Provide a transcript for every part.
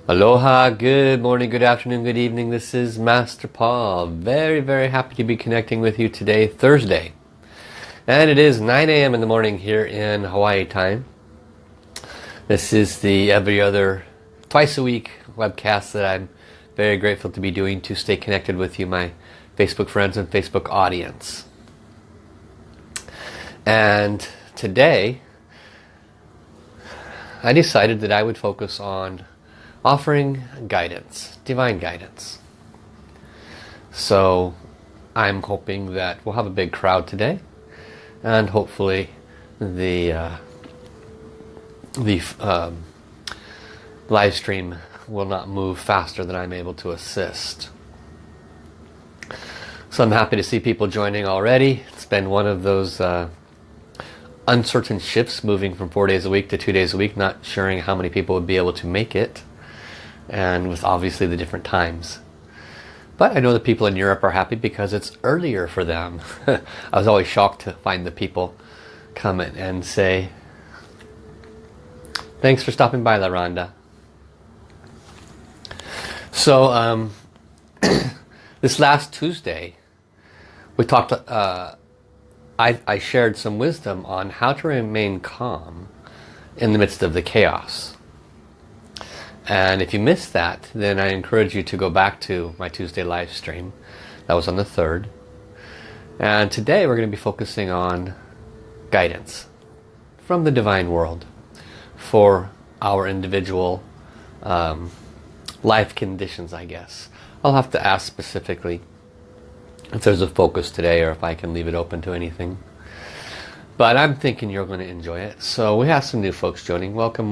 Aloha, good morning, good afternoon, good evening. This is Master Paul. Very, very happy to be connecting with you today, Thursday. And it is 9 a.m. in the morning here in Hawaii time. This is the every other, twice a week webcast that I'm very grateful to be doing to stay connected with you, my Facebook friends and Facebook audience. And today, I decided that I would focus on offering guidance, divine guidance. So I'm hoping that we'll have a big crowd today, and hopefully the live stream will not move faster than I'm able to assist. So I'm happy to see people joining already. It's been one of those uncertain shifts, moving from 4 days a week to 2 days a week, not sure how many people would be able to make it, and with obviously the different times. But I know the people in Europe are happy because it's earlier for them. I was always shocked to find the people come in and say, thanks for stopping by, LaRonda. So this last Tuesday we talked, I shared some wisdom on how to remain calm in the midst of the chaos. And if you missed that, then I encourage you to go back to my Tuesday live stream. That was on the 3rd. And today we're going to be focusing on guidance from the divine world for our individual life conditions, I guess. I'll have to ask specifically if there's a focus today or if I can leave it open to anything. But I'm thinking you're going to enjoy it. So we have some new folks joining. Welcome,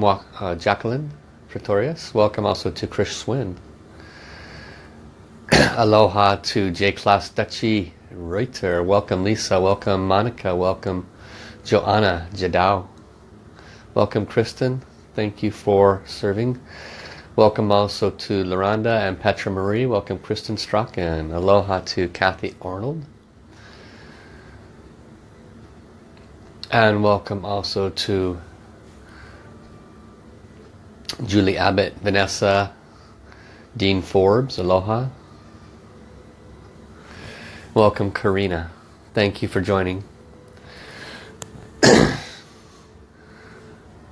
Jacqueline Pretorius. Welcome also to Krish Swin. Aloha to J-Class Dachi Reuter. Welcome Lisa. Welcome Monica. Welcome Joanna Jadao. Welcome Kristen. Thank you for serving. Welcome also to LaRonda and Petra Marie. Welcome Kristen Strachan. Aloha to Kathy Arnold. And welcome also to Julie Abbott, Vanessa, Dean Forbes. Aloha. Welcome Karina. Thank you for joining.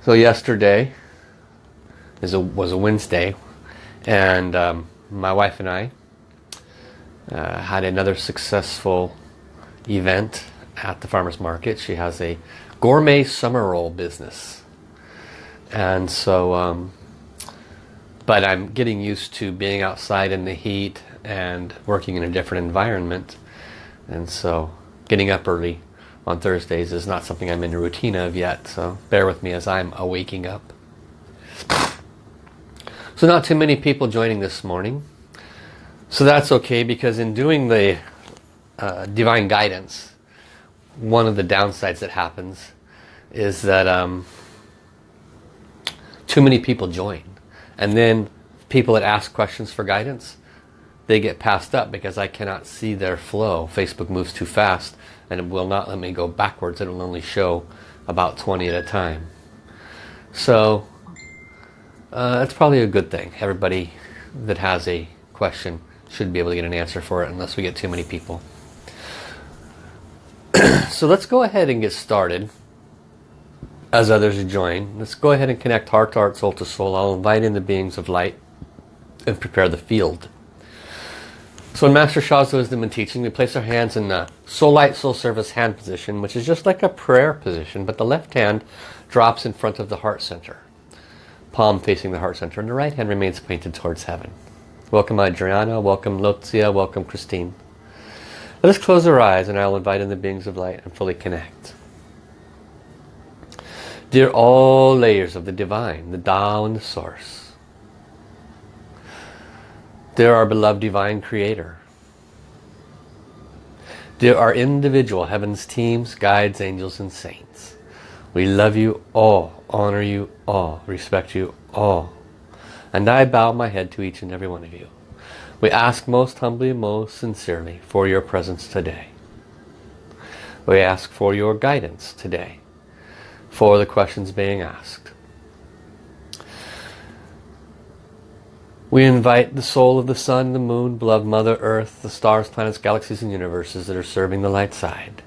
So yesterday was a Wednesday, and my wife and I had another successful event at the farmer's market. She has a gourmet summer roll business, and so but I'm getting used to being outside in the heat and working in a different environment, and so getting up early on Thursdays is not something I'm in a routine of yet, so bear with me as I'm waking up. So not too many people joining this morning. So that's okay, because in doing the divine guidance, one of the downsides that happens is that too many people join. And then people that ask questions for guidance, they get passed up because I cannot see their flow. Facebook moves too fast and it will not let me go backwards. It will only show about 20 at a time. So that's probably a good thing. Everybody that has a question should be able to get an answer for it unless we get too many people. So let's go ahead and get started as others join. Let's go ahead and connect heart to heart, soul to soul. I'll invite in the beings of light and prepare the field. So in Master Sha's wisdom and teaching, we place our hands in the soul light, soul service hand position, which is just like a prayer position, but the left hand drops in front of the heart center, palm facing the heart center, and the right hand remains pointed towards heaven. Welcome Adriana, welcome Lotzia, welcome Christine. Let us close our eyes and I'll invite in the beings of light and fully connect. Dear all layers of the divine, the Tao and the source. Dear our beloved divine creator. Dear our individual heavens teams, guides, angels and saints. We love you all, honor you all, respect you all. And I bow my head to each and every one of you. We ask most humbly, most sincerely for your presence today. We ask for your guidance today, for the questions being asked. We invite the soul of the sun, the moon, beloved Mother Earth, the stars, planets, galaxies, and universes that are serving the light side.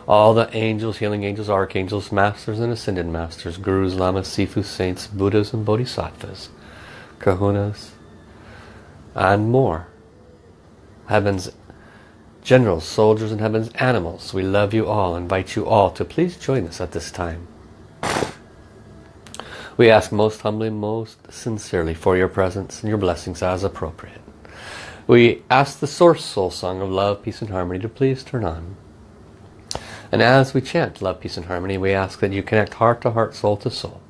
All the angels, healing angels, archangels, masters and ascended masters, gurus, lamas, sifus, saints, buddhas and bodhisattvas, kahunas, and more. Heaven's generals, soldiers, and heaven's animals. We love you all. Invite you all to please join us at this time. We ask most humbly, most sincerely for your presence and your blessings as appropriate. We ask the Source Soul Song of Love, Peace and Harmony to please turn on. And as we chant Love, Peace and Harmony, we ask that you connect heart to heart, soul to soul.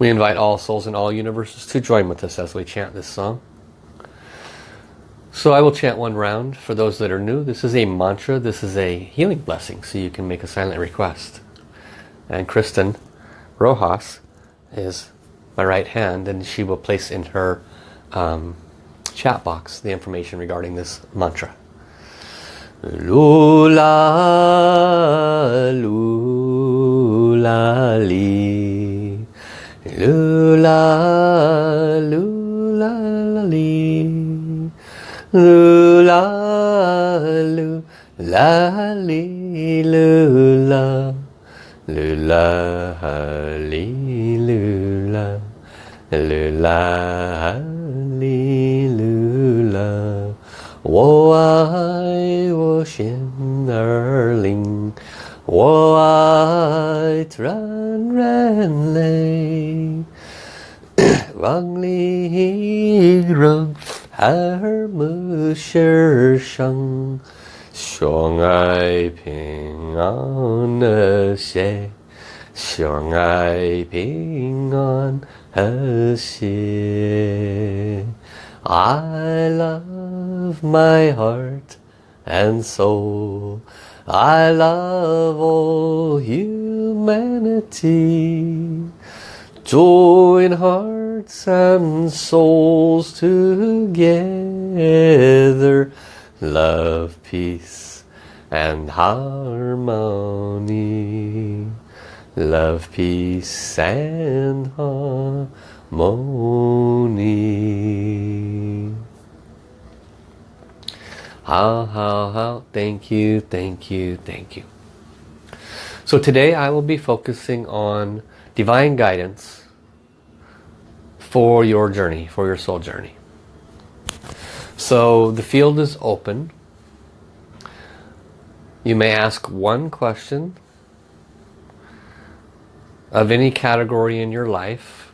We invite all souls in all universes to join with us as we chant this song. So I will chant one round. For those that are new, this is a mantra. This is a healing blessing, so you can make a silent request. And Kristen Rojas is my right hand, and she will place in her chat box the information regarding this mantra. Lula, lula, li. Lula, lula, li. Lula, lula, li, lula. Lula, li, lula. Lula, li, lula. 我爱我心儿灵，我爱沾染泪，望里人耳目心伤，相爱平安和谐，相爱平安和谐。I love my heart and soul. I love all humanity. Join hearts and souls together. Love, peace and harmony. Love, peace and harmony. How. Thank you. So today I will be focusing on divine guidance for your journey, for your soul journey. So the field is open. You may ask one question of any category in your life,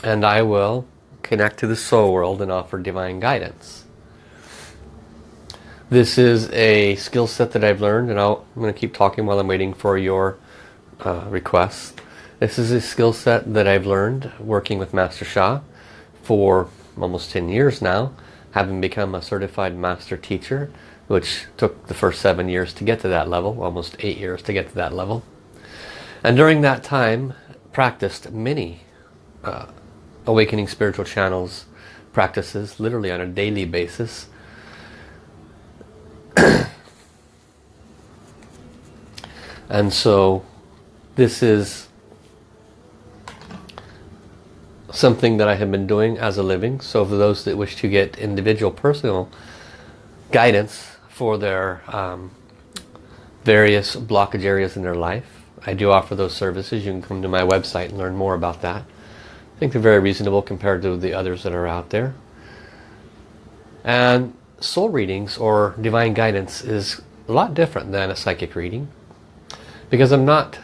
and I will connect to the soul world and offer divine guidance. This is a skill set that I've learned, and I'm going to keep talking while I'm waiting for your requests. This is a skill set that I've learned working with Master Sha for almost 10 years now, having become a certified master teacher, which took the first 7 years to get to that level, almost 8 years to get to that level. And during that time, practiced many awakening spiritual channels practices, literally on a daily basis. And so this is something that I have been doing as a living. So for those that wish to get individual personal guidance for their various blockage areas in their life, I do offer those services. You can come to my website and learn more about that. I think they're very reasonable compared to the others that are out there. And soul readings or divine guidance is a lot different than a psychic reading, because I'm not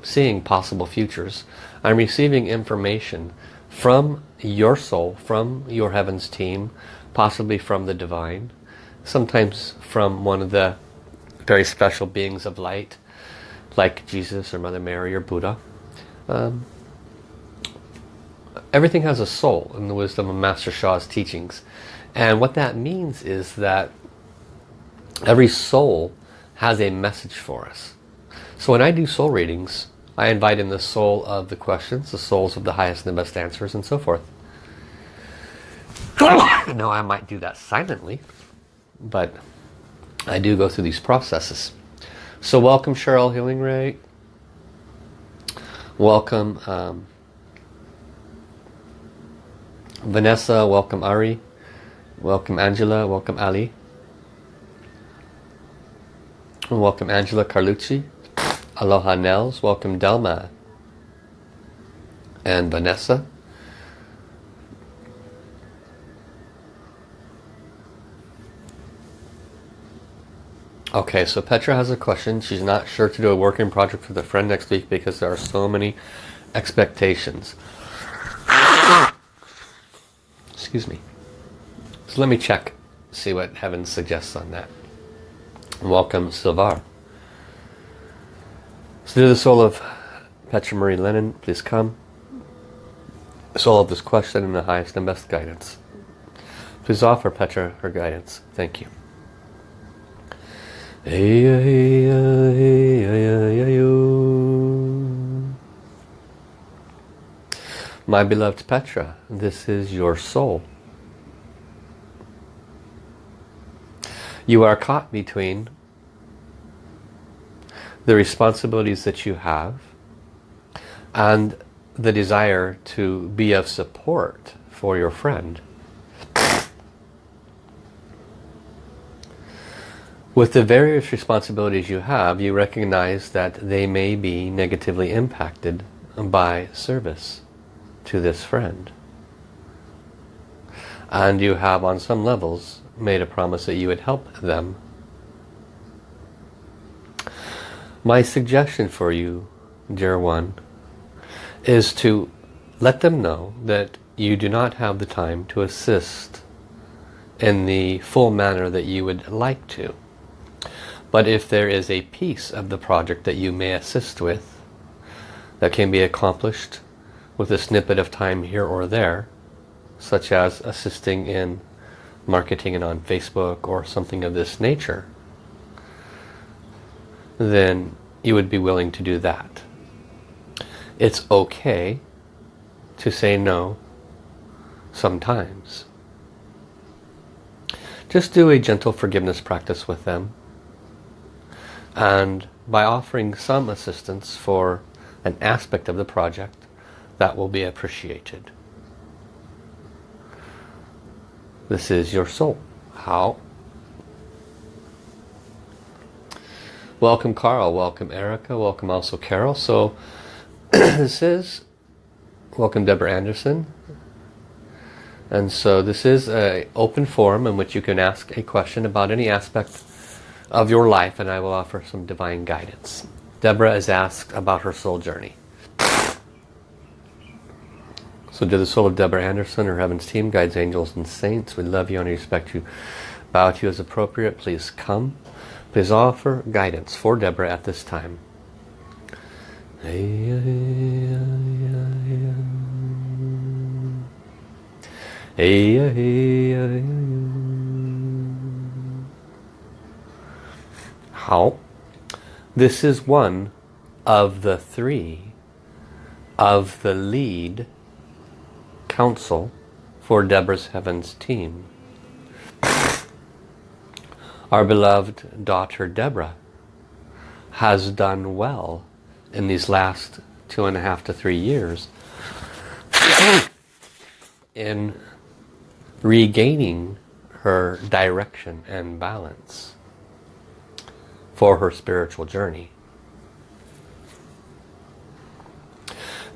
seeing possible futures. I'm receiving information from your soul, from your heavens team, possibly from the divine, sometimes from one of the very special beings of light, like Jesus or Mother Mary or Buddha. Everything has a soul in the wisdom of Master Sha's teachings. And what that means is that every soul has a message for us. So when I do soul readings, I invite in the soul of the questions, the souls of the highest and the best answers, and so forth. Now I might do that silently, but I do go through these processes. So welcome Cheryl Healing Ray. Welcome Vanessa, welcome Ari. Welcome Angela, welcome Ali. Welcome Angela Carlucci. Aloha Nels, welcome Delma. And Vanessa. Okay, so Petra has a question. She's not sure to do a working project with a friend next week because there are so many expectations. Excuse me. So let me check, see what heaven suggests on that. Welcome Silvar. So to the soul of Petra Marie Lennon, please come. Soul of this question in the highest and best guidance. Please offer Petra her guidance. Thank you. My beloved Petra, this is your soul. You are caught between the responsibilities that you have and the desire to be of support for your friend. With the various responsibilities you have, you recognize that they may be negatively impacted by service to this friend. And you have, on some levels, made a promise that you would help them. My suggestion for you, dear one, is to let them know that you do not have the time to assist in the full manner that you would like to. But if there is a piece of the project that you may assist with that can be accomplished with a snippet of time here or there, such as assisting in marketing it on Facebook or something of this nature, then you would be willing to do that. It's okay to say no sometimes. Just do a gentle forgiveness practice with them. And by offering some assistance for an aspect of the project, that will be appreciated. This is your soul. How? Welcome Carl, welcome Erica, welcome also Carol. So this is, welcome Deborah Anderson. And so this is an open forum in which you can ask a question about any aspect of your life, and I will offer some divine guidance. Deborah is asked about her soul journey. So to the soul of Deborah Anderson, her heavens team, guides, angels, and saints, we love you and respect you. Bow to you as appropriate. Please come. Please offer guidance for Deborah at this time. How? This is one of the three of the lead counsel for Deborah's Heavens team. Our beloved daughter Deborah has done well in these last 2.5 to 3 years in regaining her direction and balance for her spiritual journey.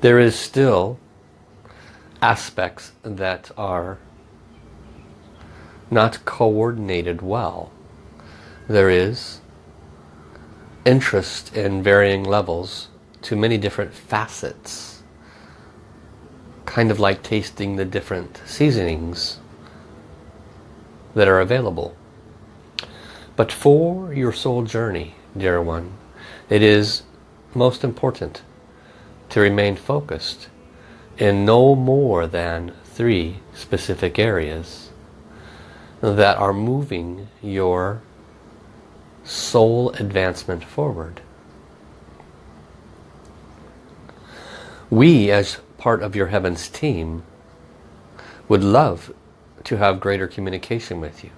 There is still aspects that are not coordinated well. There is interest in varying levels to many different facets, kind of like tasting the different seasonings that are available. But for your soul journey, dear one, it is most important to remain focused in no more than 3 specific areas that are moving your soul advancement forward. We, as part of your Heavens team, would love to have greater communication with you.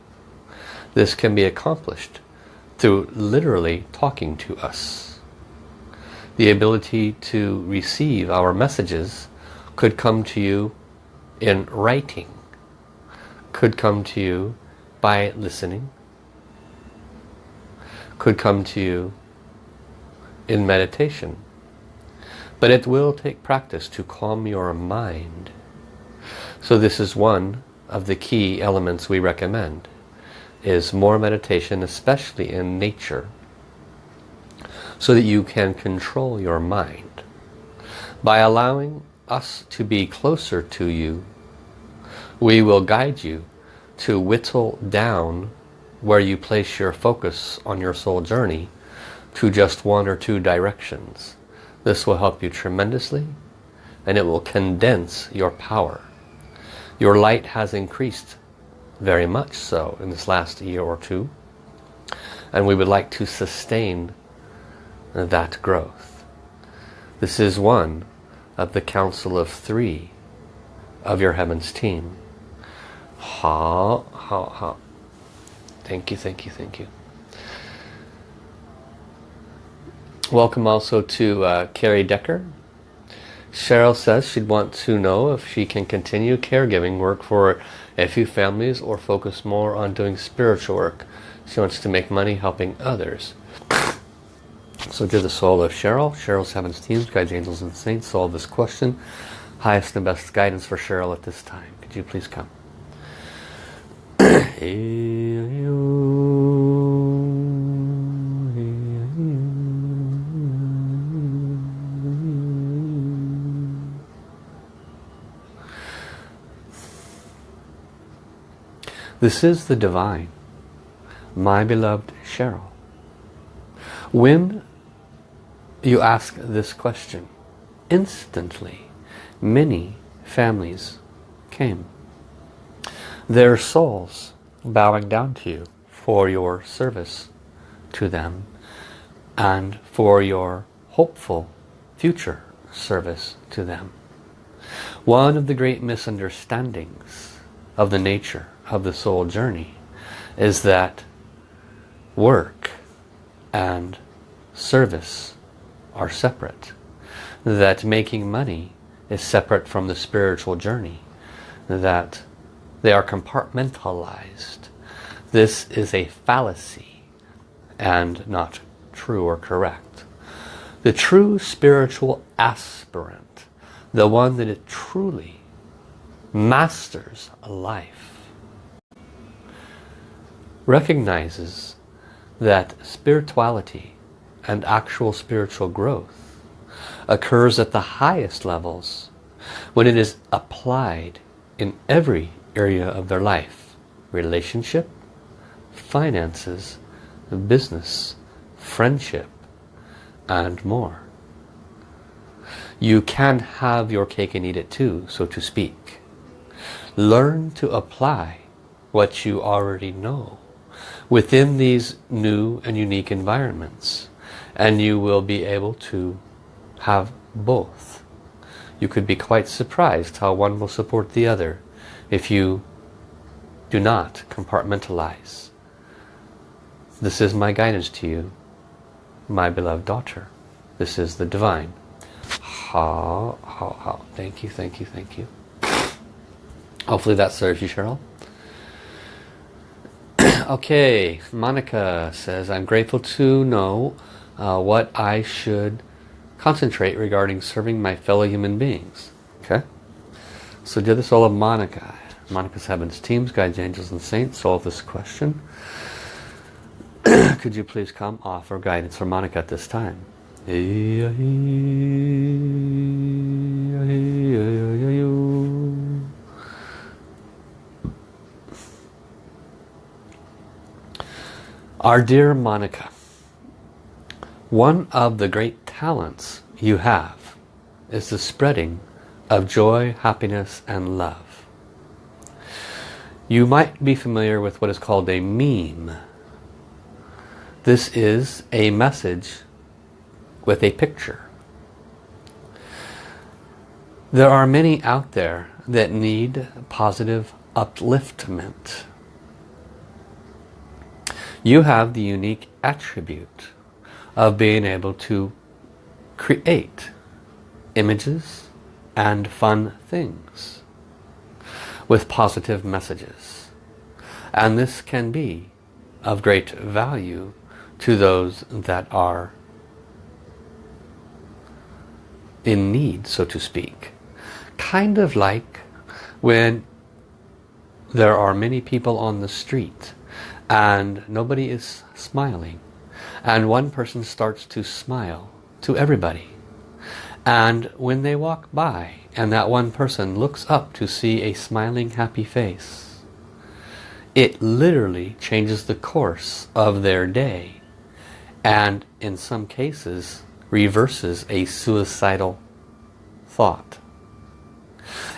This can be accomplished through literally talking to us. The ability to receive our messages could come to you in writing, could come to you by listening, could come to you in meditation. But it will take practice to calm your mind. So this is one of the key elements we recommend, is more meditation, especially in nature, so that you can control your mind. By allowing us to be closer to you, we will guide you to whittle down where you place your focus on your soul journey to just one or two directions. This will help you tremendously, and it will condense your power. Your light has increased very much so in this last year or two, and we would like to sustain that growth. This is one of the council of 3 of your heavens team. Ha. Thank you, thank you, thank you. Welcome also to Carrie Decker. Cheryl says she'd want to know if she can continue caregiving work for a few families or focus more on doing spiritual work. She wants to make money helping others. So to the soul of Cheryl, Cheryl's heavens teams, guides, angels, and saints, solve this question. Highest and best guidance for Cheryl at this time. Could you please come? This is the divine, my beloved Cheryl. When you ask this question, instantly many families came. Their souls bowing down to you for your service to them and for your hopeful future service to them. One of the great misunderstandings of the nature of the soul journey is that work and service are separate. That making money is separate from the spiritual journey. That they are compartmentalized. This is a fallacy and not true or correct. The true spiritual aspirant, the one that it truly masters life, recognizes that spirituality and actual spiritual growth occurs at the highest levels when it is applied in every area of their life. Relationship, finances, business, friendship, and more. You can have your cake and eat it too, so to speak. Learn to apply what you already know within these new and unique environments, and you will be able to have both. You could be quite surprised how one will support the other if you do not compartmentalize. This is my guidance to you, my beloved daughter. This is the divine. Ha. Thank you, thank you, thank you. Hopefully that serves you, Cheryl. Okay, Monica says, I'm grateful to know what I should concentrate regarding serving my fellow human beings. Okay, so dear the soul of Monica, Monica's heavens, teams, guides, angels, and saints, solve this question. Could you please come offer guidance for Monica at this time? Our dear Monica, one of the great talents you have is the spreading of joy, happiness, and love. You might be familiar with what is called a meme. This is a message with a picture. There are many out there that need positive upliftment. You have the unique attribute of being able to create images and fun things. with positive messages. And this can be of great value to those that are in need, so to speak. Kind of like when there are many people on the street and nobody is smiling, and one person starts to smile to everybody. And when they walk by and that one person looks up to see a smiling, happy face, it literally changes the course of their day, and in some cases reverses a suicidal thought.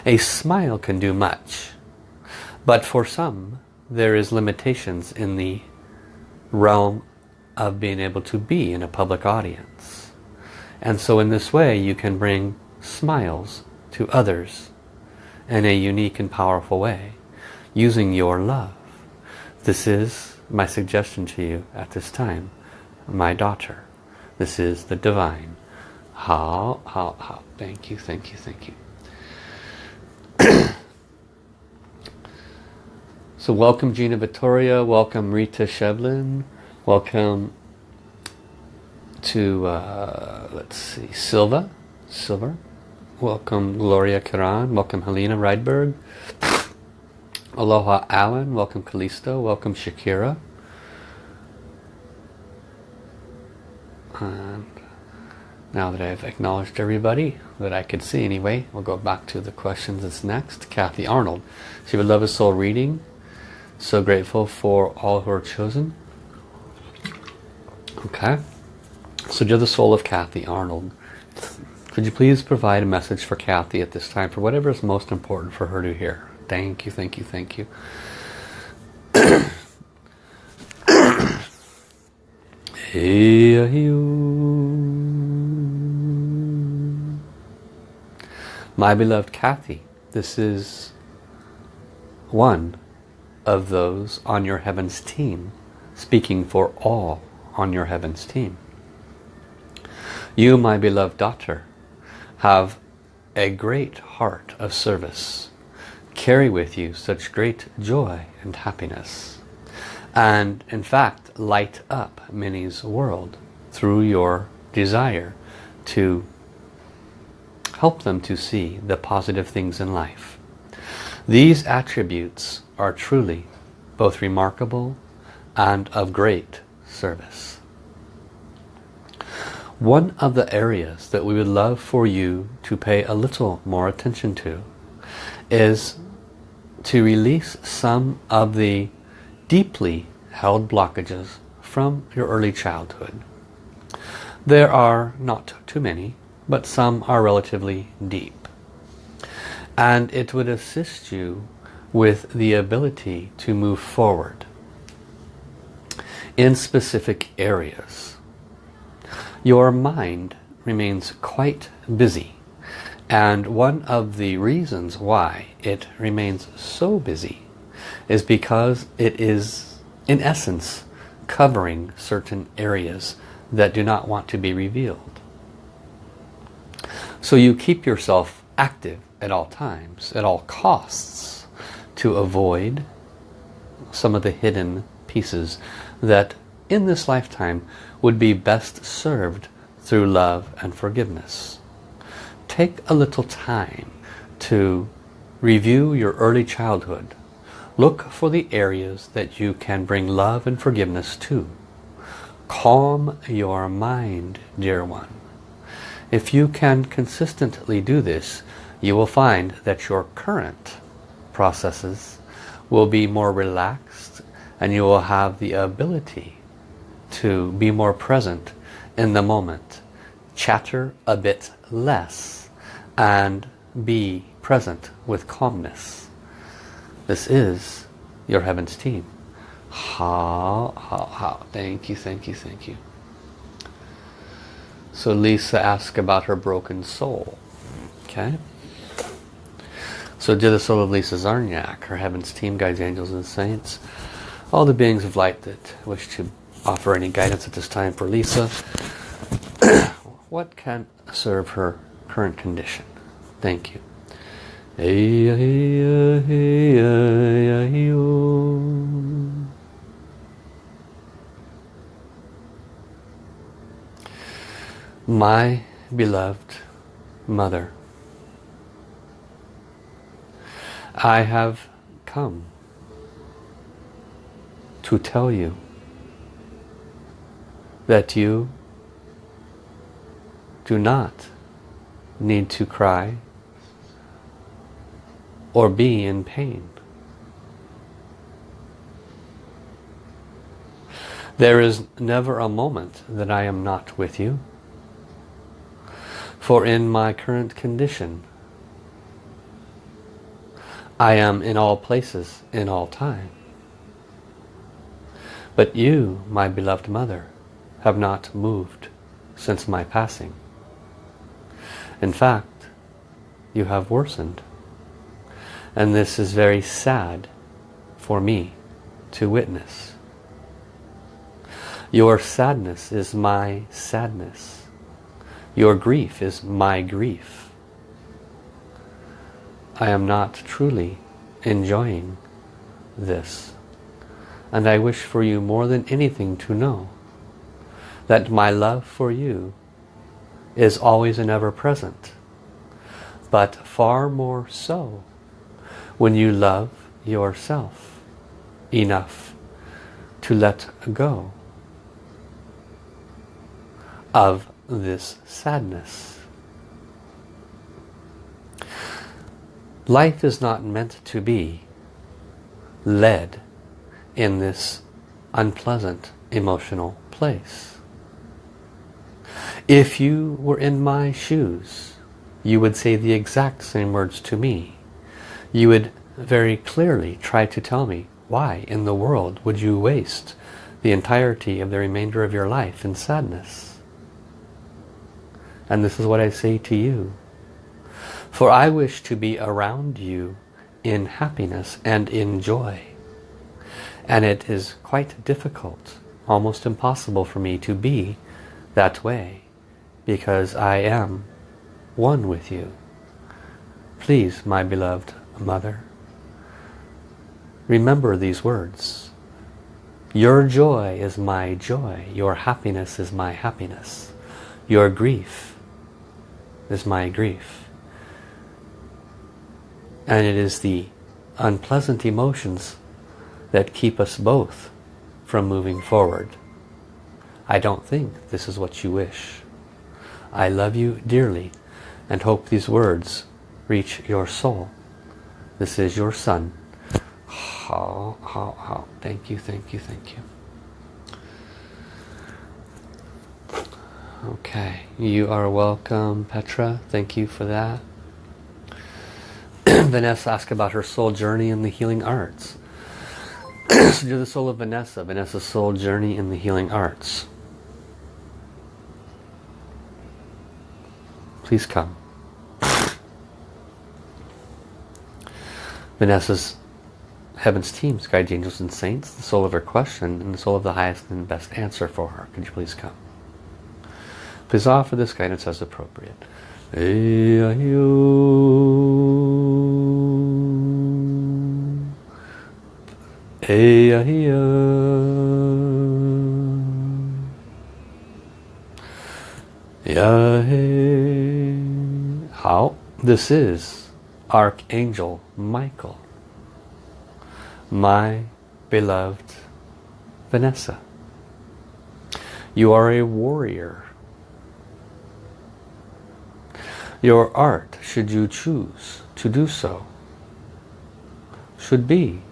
A smile can do much, but for some there is limitations in the realm of being able to be in a public audience. And so in this way you can bring smiles to others in a unique and powerful way using your love. This is my suggestion to you at this time, my daughter. This is the divine. How. Thank you, thank you, thank you. So welcome Gina Vittoria, welcome Rita Shevlin, welcome to, let's see, Silver, welcome Gloria Kiran, welcome Helena Rydberg, Aloha Alan, welcome Callisto, welcome Shakira. And now that I've acknowledged everybody that I could see anyway, we'll go back to the questions that's next. Kathy Arnold, she would love a soul reading. So grateful for all who are chosen. Okay. So dear the soul of Kathy Arnold, could you please provide a message for Kathy at this time for whatever is most important for her to hear? Thank you, thank you, thank you. My beloved Kathy, this is one of those on your heavens team, speaking for all on your heavens team. You, my beloved daughter, have a great heart of service. Carry with you such great joy and happiness, and in fact light up many's world through your desire to help them to see the positive things in life. These attributes are truly both remarkable and of great service. One of the areas that we would love for you to pay a little more attention to is to release some of the deeply held blockages from your early childhood. There are not too many, but some are relatively deep. And it would assist you with the ability to move forward in specific areas. Your mind remains quite busy, and one of the reasons why it remains so busy is because it is in essence covering certain areas that do not want to be revealed. So you keep yourself active at all times, at all costs, to avoid some of the hidden pieces that in this lifetime would be best served through love and forgiveness. Take a little time to review your early childhood. Look for the areas that you can bring love and forgiveness to. Calm your mind, dear one. If you can consistently do this, you will find that your current processes will be more relaxed, and you will have the ability to be more present in the moment, chatter a bit less, and be present with calmness. This is your heavens team. Thank you, thank you, thank you. So Lisa asked about her broken soul. Okay. So dear the soul of Lisa Zarniak, her heavens team, guides, angels and saints, all the beings of light that wish to offer any guidance at this time for Lisa, what can serve her current condition? Thank you. My beloved Mother, I have come to tell you that you do not need to cry or be in pain. There is never a moment that I am not with you, for in my current condition, I am in all places, in all time. But you, my beloved Mother, have not moved since my passing. In fact, you have worsened. And this is very sad for me to witness. Your sadness is my sadness. Your grief is my grief. I am not truly enjoying this. And I wish for you more than anything to know that my love for you is always and ever present, but far more so when you love yourself enough to let go of this sadness. Life is not meant to be led in this unpleasant emotional place. If you were in my shoes, you would say the exact same words to me. You would very clearly try to tell me, why in the world would you waste the entirety of the remainder of your life in sadness? And this is what I say to you. For I wish to be around you in happiness and in joy. And it is quite difficult, almost impossible for me to be that way, because I am one with you. Please, my beloved Mother, remember these words. Your joy is my joy. Your happiness is my happiness. Your grief is my grief. And it is the unpleasant emotions that keep us both from moving forward. I don't think this is what you wish. I love you dearly and hope these words reach your soul. This is your son. Thank you, thank you, thank you. Okay, you are welcome, Petra. Thank you for that. Vanessa asked about her soul journey in the healing arts. So do the soul of Vanessa, Vanessa's soul journey in the healing arts. Please come. Vanessa's Heaven's teams, guide angels and saints, the soul of her question and the soul of the highest and best answer for her. Could you please come? Please offer this guidance as appropriate. How? This is Archangel Michael, my beloved Vanessa. You are a warrior. Your art, should you choose to do so, should be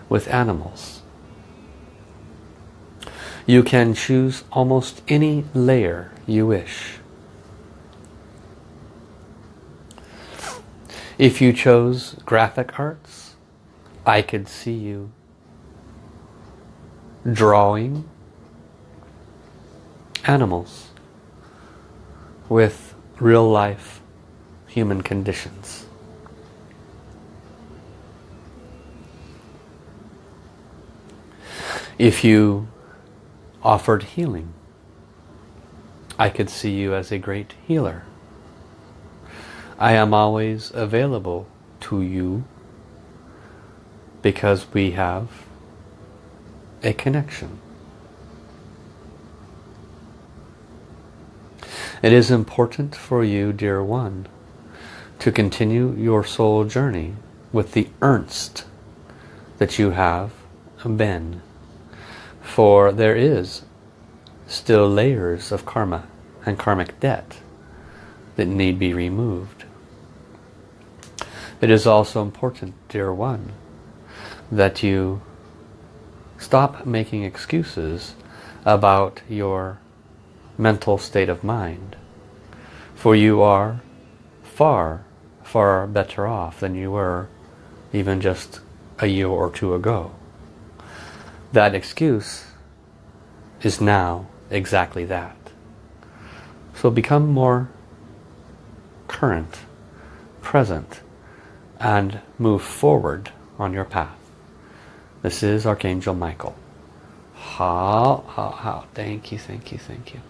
with animals. You can choose almost any layer you wish. If you chose graphic arts, I could see you drawing animals with real life human conditions. If you offered healing, I could see you as a great healer. I am always available to you because we have a connection. It is important for you, dear one, to continue your soul journey with the earnest that you have been. For there is still layers of karma and karmic debt that need be removed. It is also important, dear one, that you stop making excuses about your mental state of mind. For you are far, far better off than you were even just a year or two ago. That excuse is now exactly that. So become more current, present, and move forward on your path. This is Archangel Michael. How. Thank you, thank you, thank you.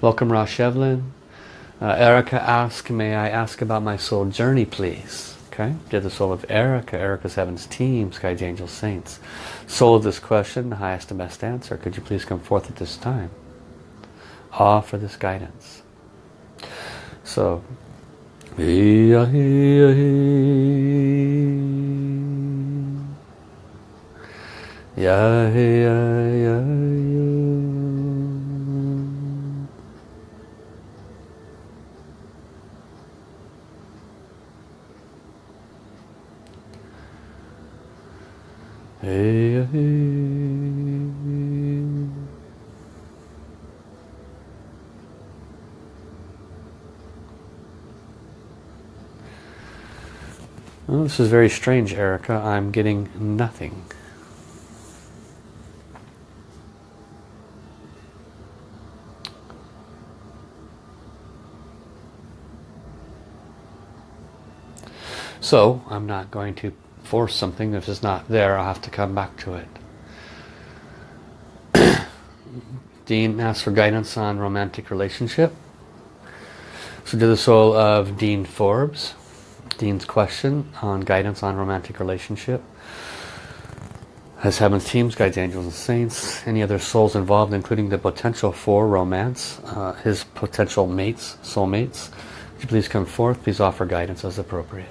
Welcome, Rosh Evelyn. Erica asks, may I ask about my soul journey, please? Okay, dear the soul of Erica, Erica's Heaven's Team, Sky's Angels, Saints. Soul of this question, the highest and best answer. Could you please come forth at this time? Offer this guidance. So, yeah. Well, this is very strange, Erica. I'm getting nothing. So, I'm not going to force something. If it's not there, I'll have to come back to it. Dean asks for guidance on romantic relationship. So to the soul of Dean Forbes, Dean's question on guidance on romantic relationship. Has Heaven's Teams, Guides, Angels, and Saints, any other souls involved, including the potential for romance, his potential mates, soulmates? Would you please come forth? Please offer guidance as appropriate.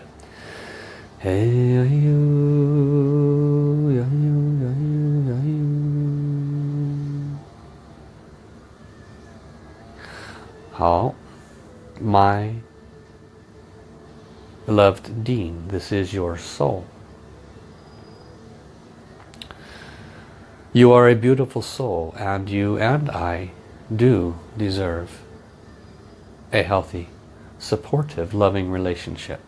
How, my beloved Dean, this is your soul. You are a beautiful soul, and you and I do deserve a healthy, supportive, loving relationship.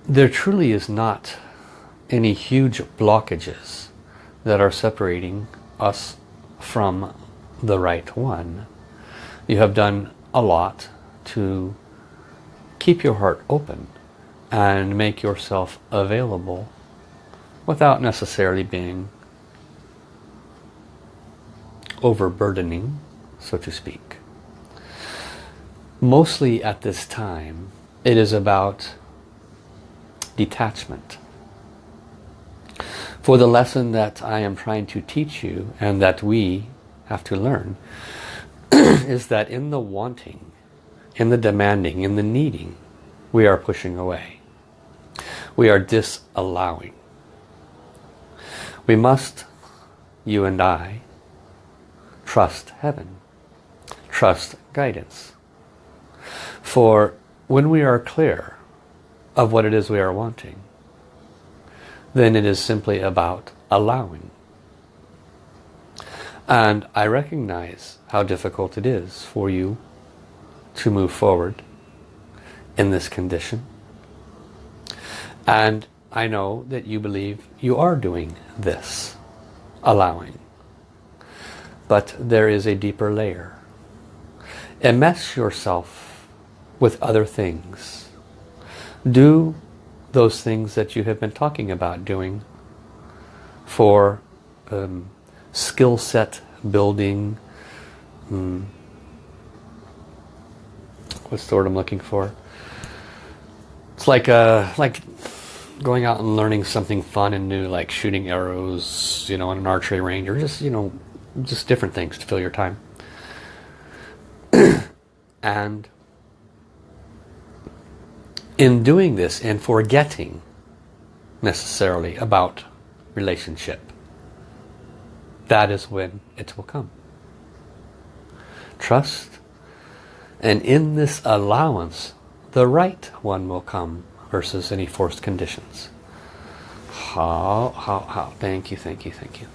There truly is not any huge blockages that are separating us from the right one. You have done a lot to keep your heart open and make yourself available without necessarily being overburdening, so to speak. Mostly at this time, it is about detachment. For the lesson that I am trying to teach you and that we have to learn is that in the wanting, in the demanding, in the needing, we are pushing away. We are disallowing. We must, you and I, trust heaven, trust guidance. For when we are clear of what it is we are wanting, then it is simply about allowing. And I recognize how difficult it is for you to move forward in this condition. And I know that you believe you are doing this, allowing. But there is a deeper layer. Enmesh yourself with other things. Do those things that you have been talking about doing for skill set building. What's the word I'm looking for? It's like going out and learning something fun and new, like shooting arrows, on an archery range, or just, Just different things to fill your time. And in doing this and forgetting necessarily about relationship, that is when it will come. Trust, and in this allowance, the right one will come versus any forced conditions. How. Thank you, thank you, thank you.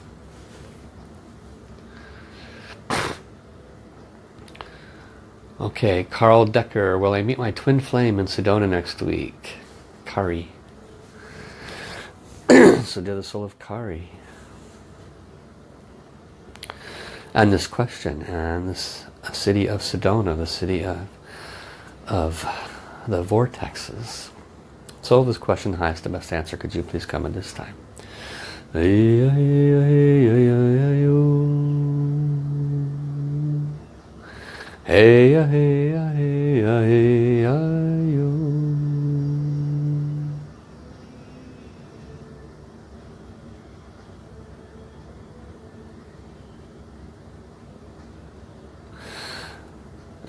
Okay, Carl Decker, will I meet my twin flame in Sedona next week? Kari. So dear the soul of Kari. And this question, and this city of Sedona, the city of the vortexes. So this question, the highest and best answer, could you please come at this time? Hey ya hey ya hey ya hey ya yo.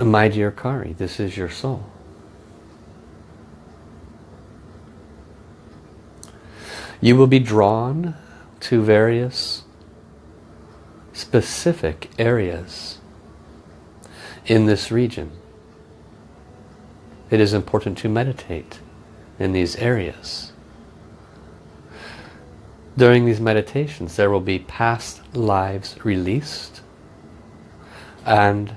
My dear Kari, this is your soul. You will be drawn to various specific areas in this region. It is important to meditate in these areas. During these meditations, there will be past lives released and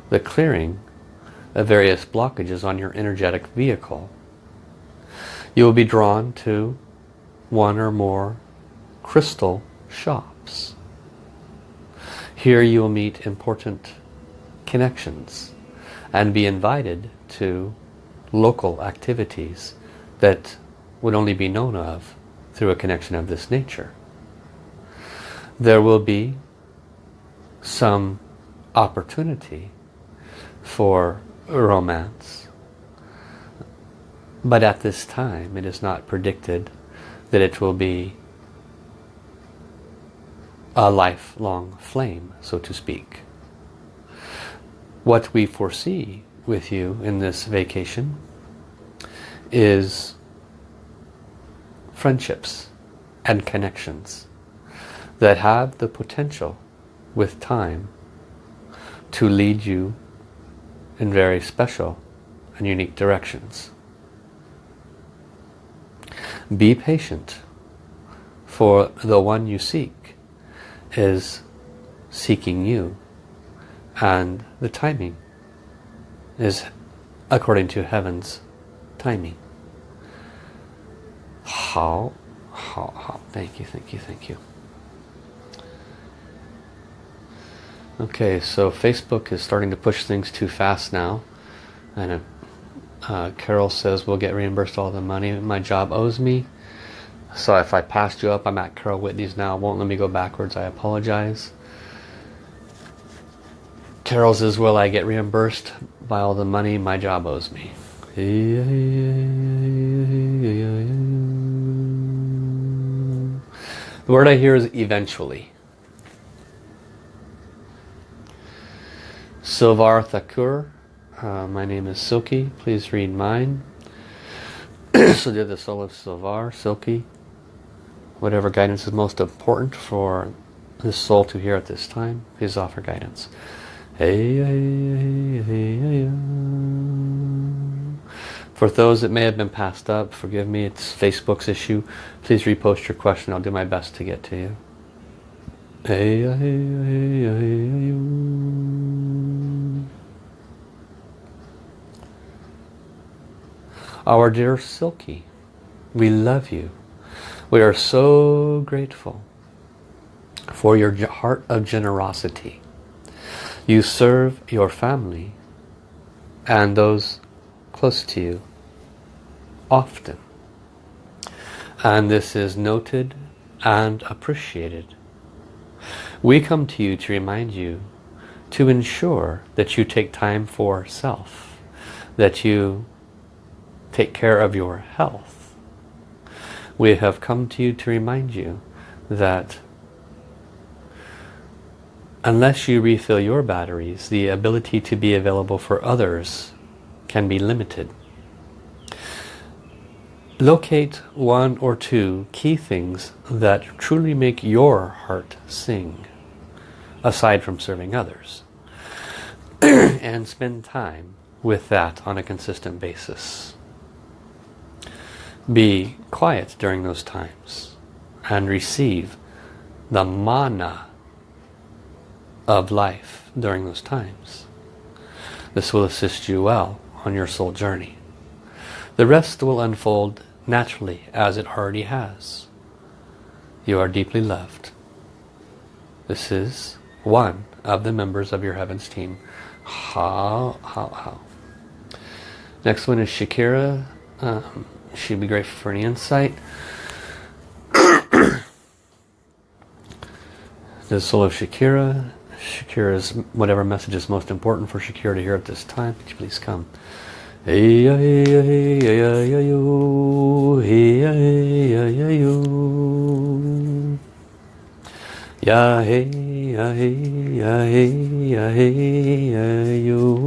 the clearing of various blockages on your energetic vehicle. You will be drawn to one or more crystal shops. Here you will meet important connections and be invited to local activities that would only be known of through a connection of this nature. There will be some opportunity for romance, but at this time it is not predicted that it will be a lifelong flame, so to speak. What we foresee with you in this vacation is friendships and connections that have the potential with time to lead you in very special and unique directions. Be patient, for the one you seek is seeking you, and the timing is according to heaven's timing. How? Thank you, thank you, thank you. Okay, so Facebook is starting to push things too fast now, and Carol says we'll get reimbursed all the money my job owes me. So if I passed you up, I'm at Carol Whitney's now. It won't let me go backwards. I apologize. Carol says, will I get reimbursed by all the money my job owes me? The word I hear is eventually. Silvar Thakur, my name is Silky. Please read mine. So dear the soul of Silvar, Silky, whatever guidance is most important for this soul to hear at this time, please offer guidance. For those that may have been passed up, forgive me, it's Facebook's issue. Please repost your question. I'll do my best to get to you. Our dear Silky, we love you. We are so grateful for your heart of generosity. You serve your family and those close to you often. And this is noted and appreciated. We come to you to remind you to ensure that you take time for self, that you take care of your health. We have come to you to remind you that Unless you refill your batteries, the ability to be available for others can be limited. Locate one or two key things that truly make your heart sing, aside from serving others. And spend time with that on a consistent basis. Be quiet during those times and receive the mana of life during those times. This will assist you well on your soul journey. The rest will unfold naturally as it already has. You are deeply loved. This is one of the members of your Heavens team. How. Next one is Shakira. She'd be grateful for any insight. The soul of Shakira. Shakira's whatever message is most important for Shakira to hear at this time. Could you please come? Hey ya hey ya hey ya ya ya yo. Hey ya hey ya ya yo. Ya hey ya hey ya hey ya hey ya yo.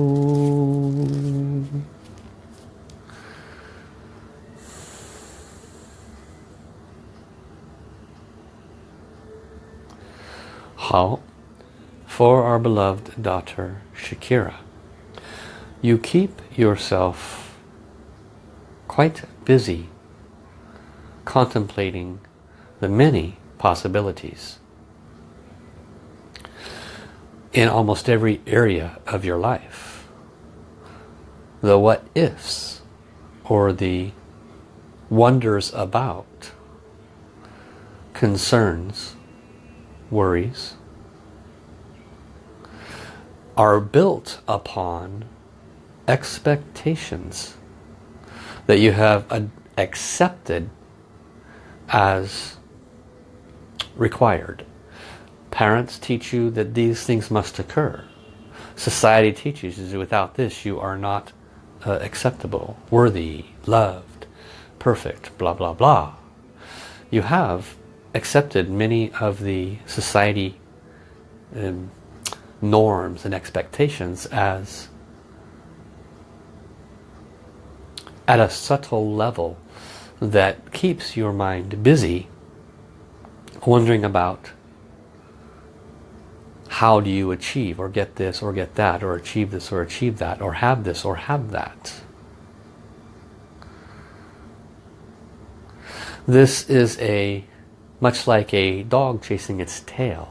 How? For our beloved daughter Shakira, you keep yourself quite busy contemplating the many possibilities in almost every area of your life. The what ifs, or the wonders about, concerns, worries, are built upon expectations that you have accepted as required. Parents teach you that these things must occur. Society teaches you that without this you are not acceptable, worthy, loved, perfect, blah blah blah. You have accepted many of the society norms and expectations as at a subtle level that keeps your mind busy wondering about how do you achieve or get this or get that, or achieve this or achieve that, or have this or have that. This is much like a dog chasing its tail.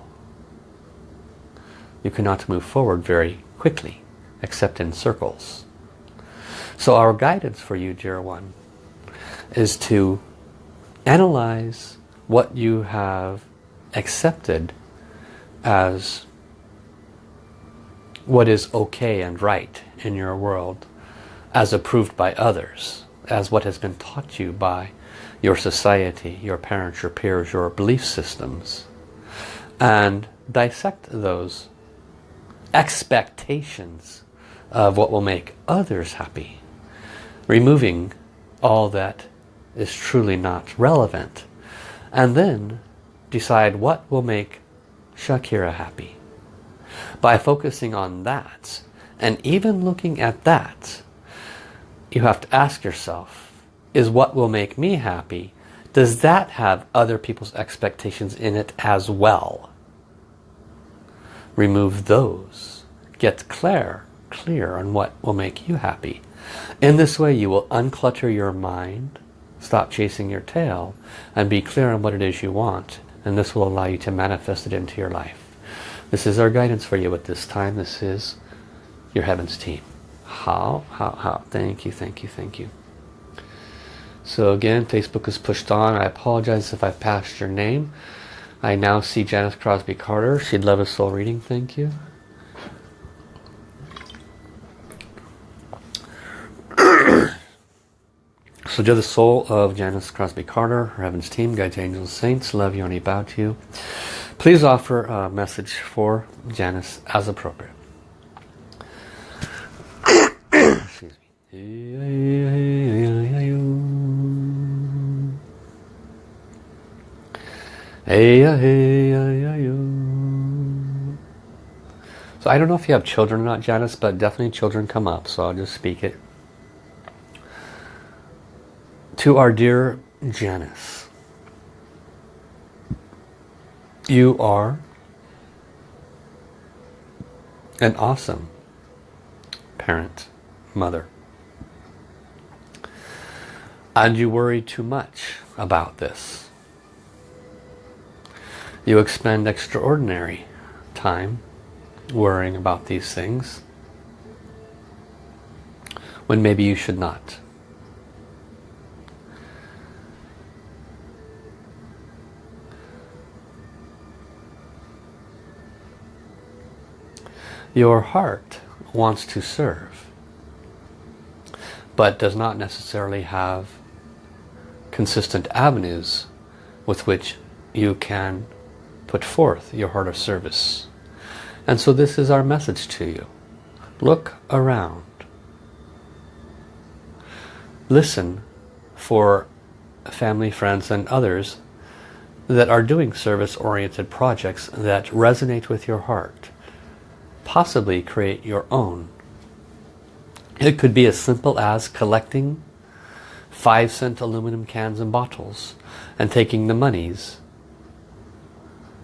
You cannot move forward very quickly, except in circles. So our guidance for you, dear one, is to analyze what you have accepted as what is okay and right in your world, as approved by others, as what has been taught you by your society, your parents, your peers, your belief systems, and dissect those expectations of what will make others happy, removing all that is truly not relevant, and then decide what will make Shakira happy. By focusing on that, and even looking at that, you have to ask yourself, is what will make me happy, does that have other people's expectations in it as well? Remove those. Get clear on what will make you happy. In this way you will unclutter your mind, stop chasing your tail, and be clear on what it is you want. And this will allow you to manifest it into your life. This is our guidance for you at this time. This is your Heavens team. How? Thank you. So again, Facebook is pushed on. I apologize if I passed your name. I now see Janice Crosby Carter. She'd love a soul reading. Thank you. So you're the soul of Janice Crosby Carter, her Heavens team, guides, angels, saints. Love you and bow to you. Please offer a message for Janice as appropriate. Excuse me. So I don't know if you have children or not, Janice, but definitely children come up, so I'll just speak it. To our dear Janice, you are an awesome parent, mother. And you worry too much about this. You expend extraordinary time worrying about these things when maybe you should not. Your heart wants to serve, but does not necessarily have consistent avenues with which you can put forth your heart of service. And so this is our message to you. Look around. Listen for family, friends, and others that are doing service-oriented projects that resonate with your heart. Possibly create your own. It could be as simple as collecting 5-cent aluminum cans and bottles and taking the monies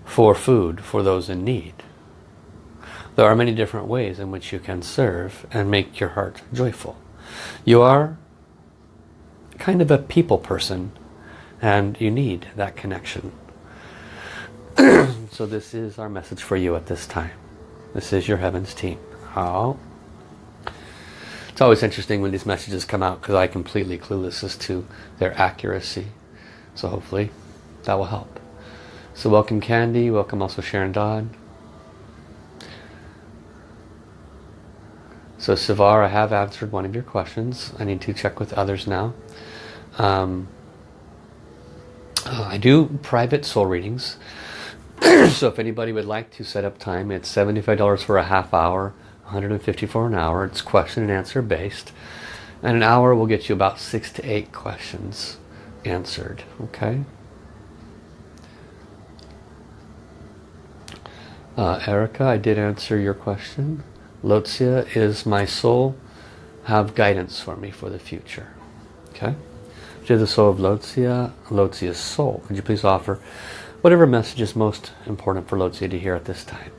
for food for those in need. There are many different ways in which you can serve and make your heart joyful. You are kind of a people person and you need that connection. So this is our message for you at this time. This is your Heavens team. Oh. It's always interesting when these messages come out because I completely clueless as to their accuracy. So hopefully that will help. So welcome Candy, welcome also Sharon Dodd. So Sivar, I have answered one of your questions. I need to check with others now. I do private soul readings. So if anybody would like to set up time, it's $75 for a half hour, $150 for an hour. It's question and answer based. And an hour will get you about 6 to 8 questions answered. Okay? Erica, I did answer your question. Lotzia, is my soul have guidance for me for the future? Okay? To the soul of Lotzia, Lotzia's soul, could you please offer whatever message is most important for Lotzia to hear at this time?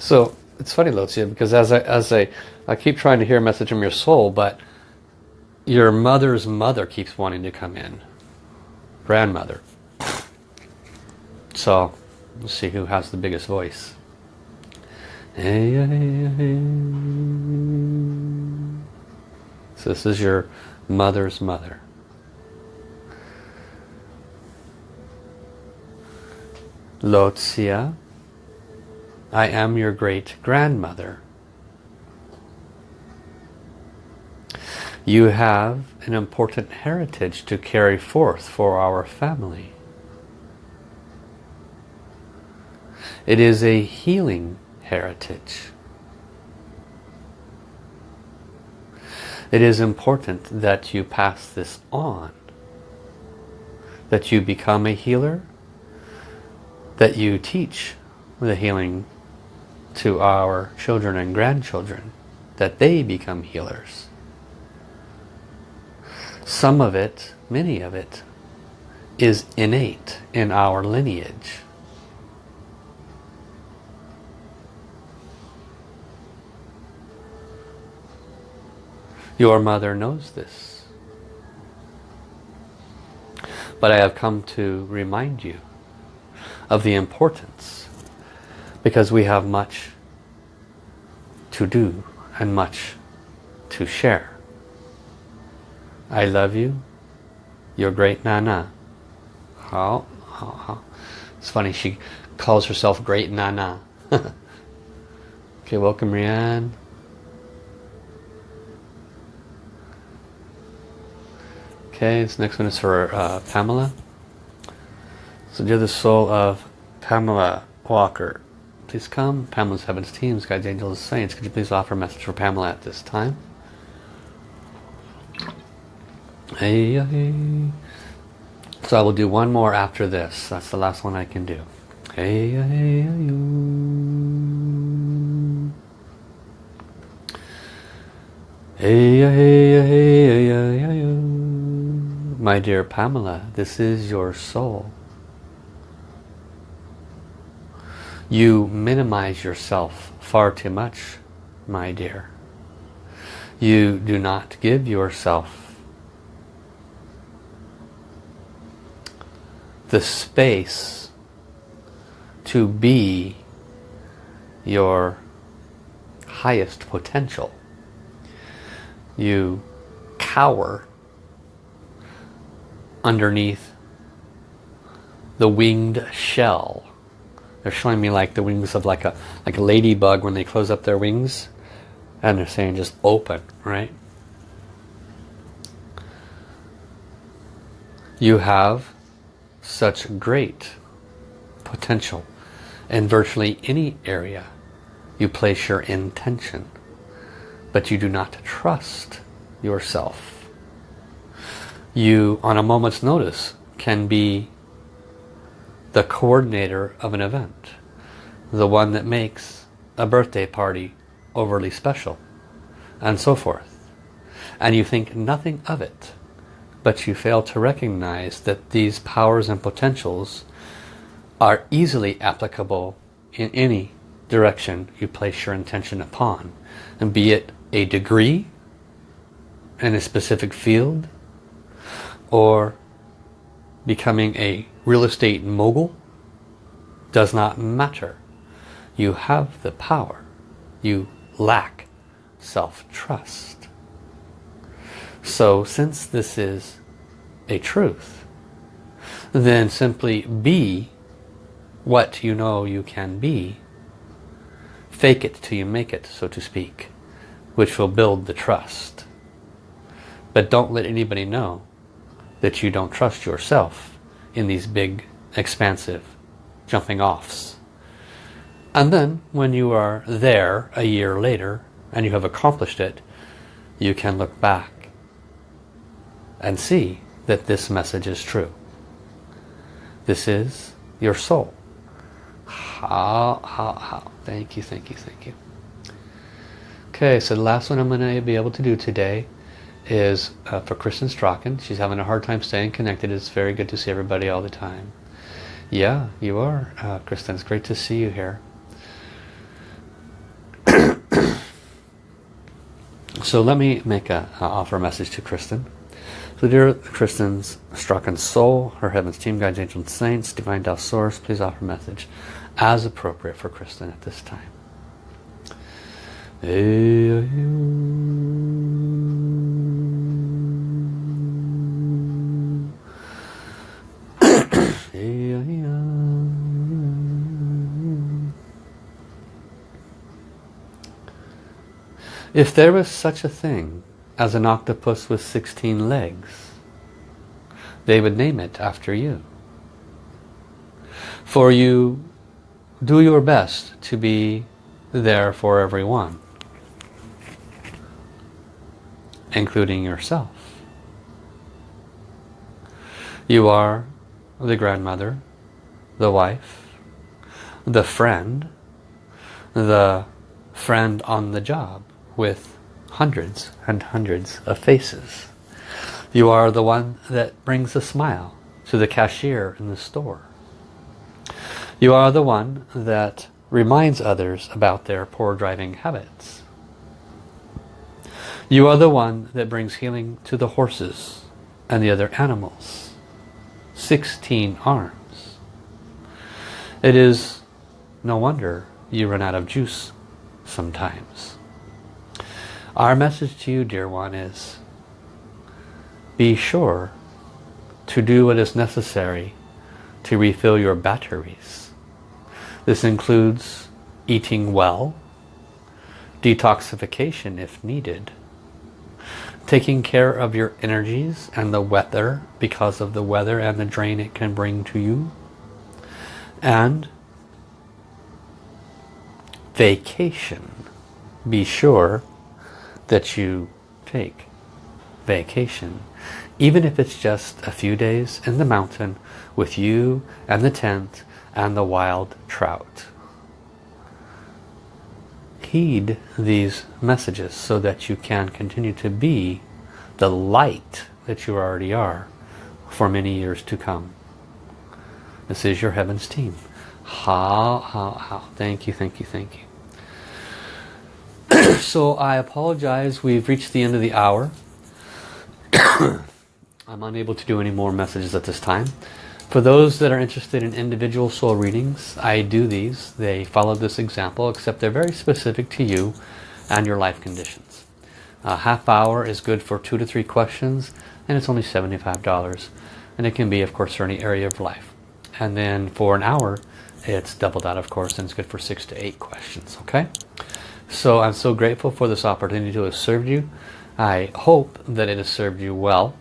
So it's funny, Lotzia, because as I keep trying to hear a message from your soul, but your mother's mother keeps wanting to come in. Grandmother. So let's see who has the biggest voice. So this is your mother's mother. Lotzia, I am your great grandmother. You have an important heritage to carry forth for our family. It is a healing heritage. It is important that you pass this on, that you become a healer, that you teach the healing to our children and grandchildren, that they become healers. Some of it, many of it, is innate in our lineage. Your mother knows this. But I have come to remind you of the importance, because we have much to do and much to share. I love you, your great Nana. Oh. It's funny, she calls herself Great Nana. Okay, welcome Rianne. Okay, this next one is for Pamela. So dear the soul of Pamela Walker, please come. Pamela's Heaven's Teams, Guides, Angels, Saints. Could you please offer a message for Pamela at this time? Hey, hey. So I will do one more after this. That's the last one I can do. Hey, hey, hey, hey, hey, hey, hey, hey. My dear Pamela, this is your soul. You minimize yourself far too much, my dear. You do not give yourself the space to be your highest potential. You cower underneath the winged shell. They're showing me like the wings of like a ladybug when they close up their wings, and they're saying just open, right? You have such great potential in virtually any area you place your intention, but you do not trust yourself. You, on a moment's notice, can be the coordinator of an event, the one that makes a birthday party overly special, and so forth. And you think nothing of it, but you fail to recognize that these powers and potentials are easily applicable in any direction you place your intention upon, and be it a degree in a specific field, or becoming a real estate mogul, does not matter. You have the power. You lack self-trust. So since this is a truth, then simply be what you know you can be. Fake it till you make it, so to speak, which will build the trust. But don't let anybody know that you don't trust yourself in these big, expansive jumping offs. And then when you are there a year later and you have accomplished it, you can look back and see that this message is true. This is your soul. How. Thank you, thank you, thank you. Okay, so the last one I'm going to be able to do today is for Kristen Strachan. She's having a hard time staying connected. It's very good to see everybody all the time. Yeah, you are, Kristen. It's great to see you here. So let me make offer a message to Kristen. So dear Kristen's Strachan's soul, her heaven's team, guides, angels, and saints, divine Tao source, please offer a message as appropriate for Kristen at this time. If there was such a thing as an octopus with 16 legs, they would name it after you. For you do your best to be there for everyone, including yourself. You are the grandmother, the wife, the friend on the job with hundreds and hundreds of faces. You are the one that brings a smile to the cashier in the store. You are the one that reminds others about their poor driving habits. You are the one that brings healing to the horses and the other animals. 16 arms. It is no wonder you run out of juice sometimes. Our message to you, dear one, is be sure to do what is necessary to refill your batteries. This includes eating well, detoxification if needed, taking care of your energies and the weather because of the weather and the drain it can bring to you, And vacation. Be sure that you take vacation. Even if it's just a few days in the mountain with you and the tent and the wild trout. Heed these messages so that you can continue to be the light that you already are for many years to come. This is your Heavens team. How. Thank you, thank you, thank you. So I apologize. We've reached the end of the hour. I'm unable to do any more messages at this time. For those that are interested in individual soul readings, I do these. They follow this example, except they're very specific to you and your life conditions. A half hour is good for 2 to 3 questions, and it's only $75. And it can be, of course, for any area of life. And then for an hour, it's double that, of course, and it's good for 6 to 8 questions. Okay? So I'm so grateful for this opportunity to have served you. I hope that it has served you well.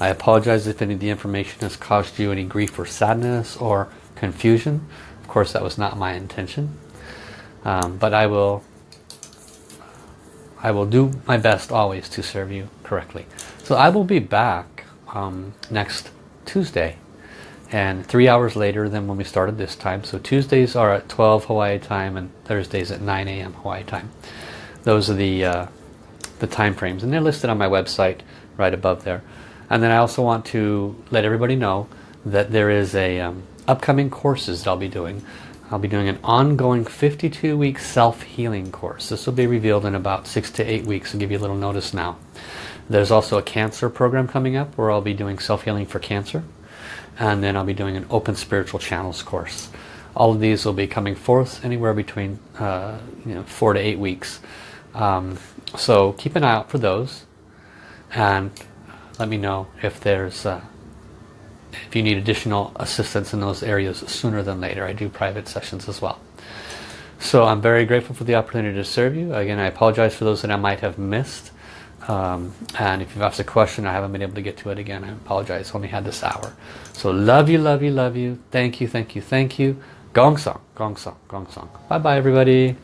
I apologize if any of the information has caused you any grief or sadness or confusion. Of course, that was not my intention. But I will do my best always to serve you correctly. So I will be back next Tuesday, and 3 hours later than when we started this time. So Tuesdays are at 12 Hawaii time and Thursdays at 9 a.m. Hawaii time. Those are the time frames, and they're listed on my website right above there. And then I also want to let everybody know that there is a upcoming courses that I'll be doing. I'll be doing an ongoing 52-week self-healing course. This will be revealed in about 6 to 8 weeks. I'll give you a little notice now. There's also a cancer program coming up where I'll be doing self-healing for cancer. And then I'll be doing an open spiritual channels course. All of these will be coming forth anywhere between 4 to 8 weeks. So keep an eye out for those. And let me know if there's if you need additional assistance in those areas sooner than later. I do private sessions as well. So I'm very grateful for the opportunity to serve you. Again, I apologize for those that I might have missed. And if you've asked a question I haven't been able to get to it again, I apologize. Only had this hour. So love you, love you, love you. Thank you, thank you, thank you. Gong song, gong song, gong song. Bye bye everybody.